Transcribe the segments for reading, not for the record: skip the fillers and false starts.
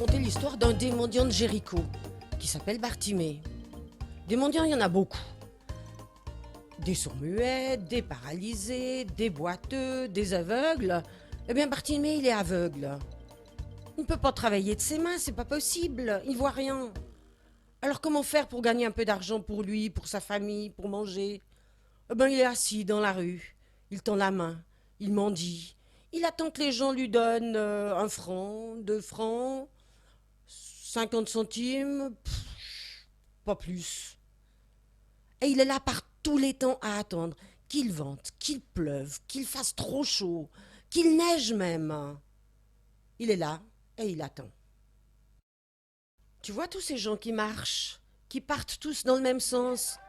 raconter l'histoire d'un des mendiants de Jéricho, qui s'appelle Bartimée. Des mendiants, il y en a beaucoup. Des sourds-muets, des paralysés, des boiteux, des aveugles. Eh bien, Bartimée, il est aveugle. Il ne peut pas travailler de ses mains, c'est pas possible. Il ne voit rien. Alors comment faire pour gagner un peu d'argent pour lui, pour sa famille, pour manger ? Eh ben, il est assis dans la rue. Il tend la main. Il mendie. Il attend que les gens lui donnent 1 franc, 2 francs, 50 centimes, pas plus. Et il est là par tous les temps à attendre qu'il vente, qu'il pleuve, qu'il fasse trop chaud, qu'il neige même. Il est là et il attend. Tu vois tous ces gens qui marchent, qui partent tous dans le même sens.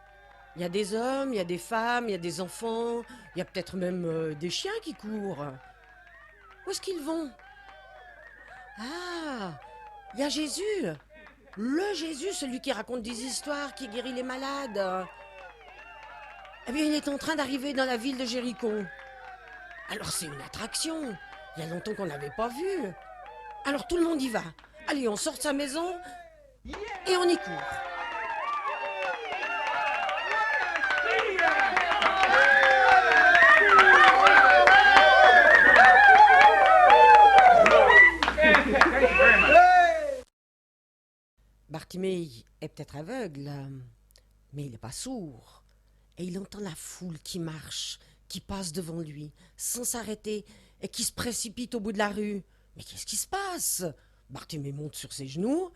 Il y a des hommes, il y a des femmes, il y a des enfants, il y a peut-être même des chiens qui courent. Où est-ce qu'ils vont ? Ah, il y a Jésus, le Jésus, celui qui raconte des histoires, qui guérit les malades. Eh bien, il est en train d'arriver dans la ville de Jéricho. Alors c'est une attraction, il y a longtemps qu'on n'avait pas vu. Alors tout le monde y va. Allez, on sort de sa maison et on y court. Bartimée est peut-être aveugle, mais il n'est pas sourd. Et il entend la foule qui marche, qui passe devant lui, sans s'arrêter, et qui se précipite au bout de la rue. Mais qu'est-ce qui se passe ? Bartimée monte sur ses genoux.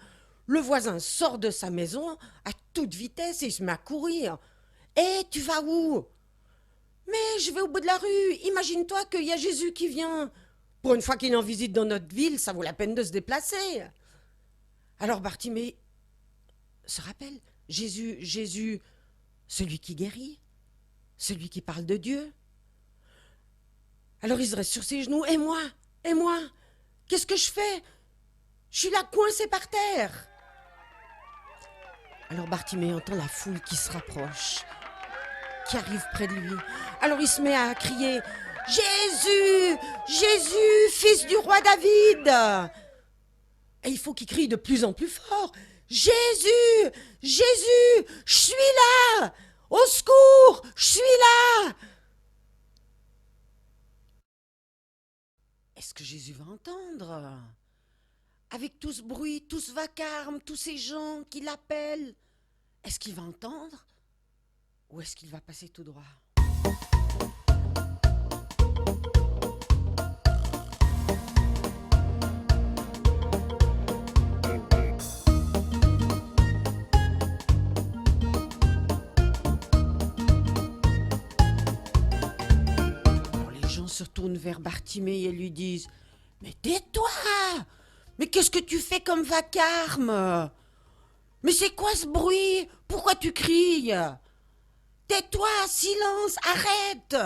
Le voisin sort de sa maison à toute vitesse et il se met à courir. « Hé, tu vas où ?»« Mais je vais au bout de la rue. Imagine-toi qu'il y a Jésus qui vient. Pour une fois qu'il est en visite dans notre ville, ça vaut la peine de se déplacer. » Alors Bartimée se rappelle, Jésus, celui qui guérit, celui qui parle de Dieu. Alors il se reste sur ses genoux. Et moi, qu'est-ce que je fais ? Je suis là coincé par terre. Alors Bartimée entend la foule qui se rapproche, qui arrive près de lui. Alors il se met à crier « Jésus, Jésus, fils du roi David !» Et il faut qu'il crie de plus en plus fort « Jésus, Jésus, je suis là ! Au secours, je suis là !» Est-ce que Jésus va entendre ? Avec tout ce bruit, tout ce vacarme, tous ces gens qui l'appellent, est-ce qu'il va entendre ? Ou est-ce qu'il va passer tout droit ? Alors les gens se tournent vers Bartimée et lui disent « Mais tais-toi ! Mais qu'est-ce que tu fais comme vacarme ? Mais c'est quoi ce bruit ? Pourquoi tu cries ? Tais-toi, silence, arrête !»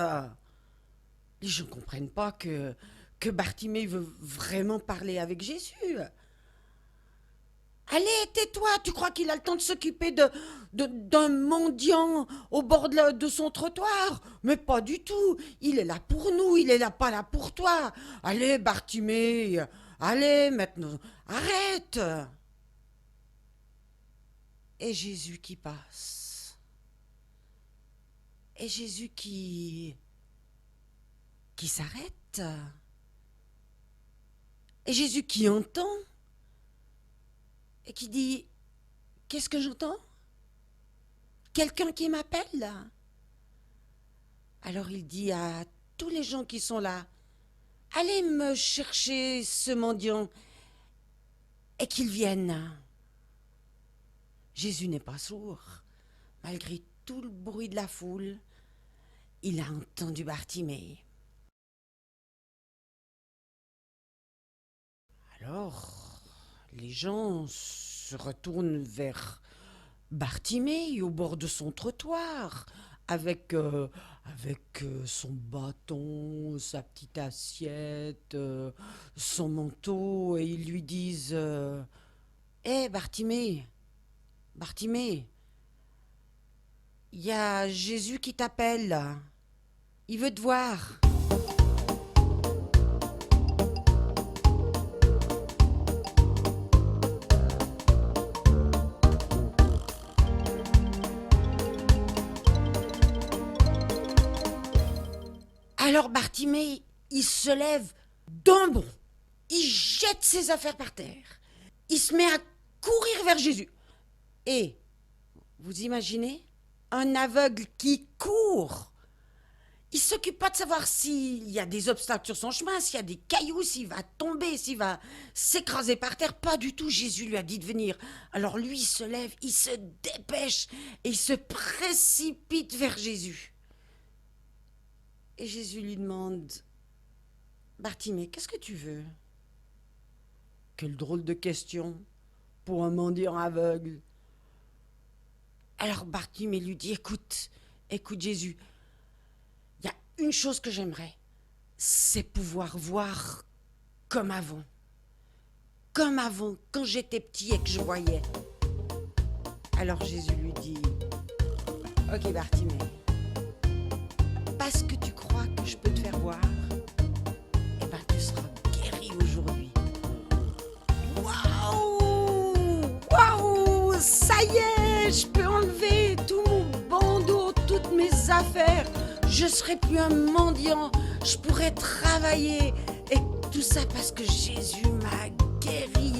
Les gens ne comprennent pas que Bartimée veut vraiment parler avec Jésus. Allez, tais-toi, tu crois qu'il a le temps de s'occuper d'un mendiant au bord de son trottoir ? Mais pas du tout, il est là pour nous, il est là, pas là pour toi. Allez, Bartimée, allez, maintenant, arrête ! Et Jésus qui passe. Et Jésus qui s'arrête. Et Jésus qui entend. Et qui dit « Qu'est-ce que j'entends ? Quelqu'un qui m'appelle ?» Alors il dit à tous les gens qui sont là « Allez me chercher ce mendiant et qu'il vienne. » Jésus n'est pas sourd. Malgré tout le bruit de la foule, il a entendu Bartimée. Alors, les gens se retournent vers Bartimée au bord de son trottoir, avec son bâton, sa petite assiette, son manteau, et ils lui disent « Hé, Bartimée, il y a Jésus qui t'appelle, il veut te voir. » Alors Bartimée, il se lève d'un bond. Il jette ses affaires par terre. Il se met à courir vers Jésus. Et, vous imaginez, un aveugle qui court. Il ne s'occupe pas de savoir s'il y a des obstacles sur son chemin, s'il y a des cailloux, s'il va tomber, s'il va s'écraser par terre. Pas du tout, Jésus lui a dit de venir. Alors lui, il se lève, il se dépêche et il se précipite vers Jésus. Et Jésus lui demande, Bartimée, qu'est-ce que tu veux? Quelle drôle de question pour un mendiant aveugle. Alors Bartimée lui dit, écoute Jésus, il y a une chose que j'aimerais, c'est pouvoir voir comme avant. Comme avant, quand j'étais petit et que je voyais. Alors Jésus lui dit, ok Bartimée, parce que tu crois que je peux te faire voir, eh ben tu seras guéri aujourd'hui. Waouh, ça y est, je peux enlever tout mon bandeau, toutes mes affaires. Je serai plus un mendiant, je pourrai travailler. Et tout ça parce que Jésus m'a guéri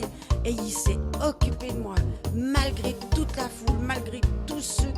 et il s'est occupé de moi, malgré toute la foule, malgré tous ceux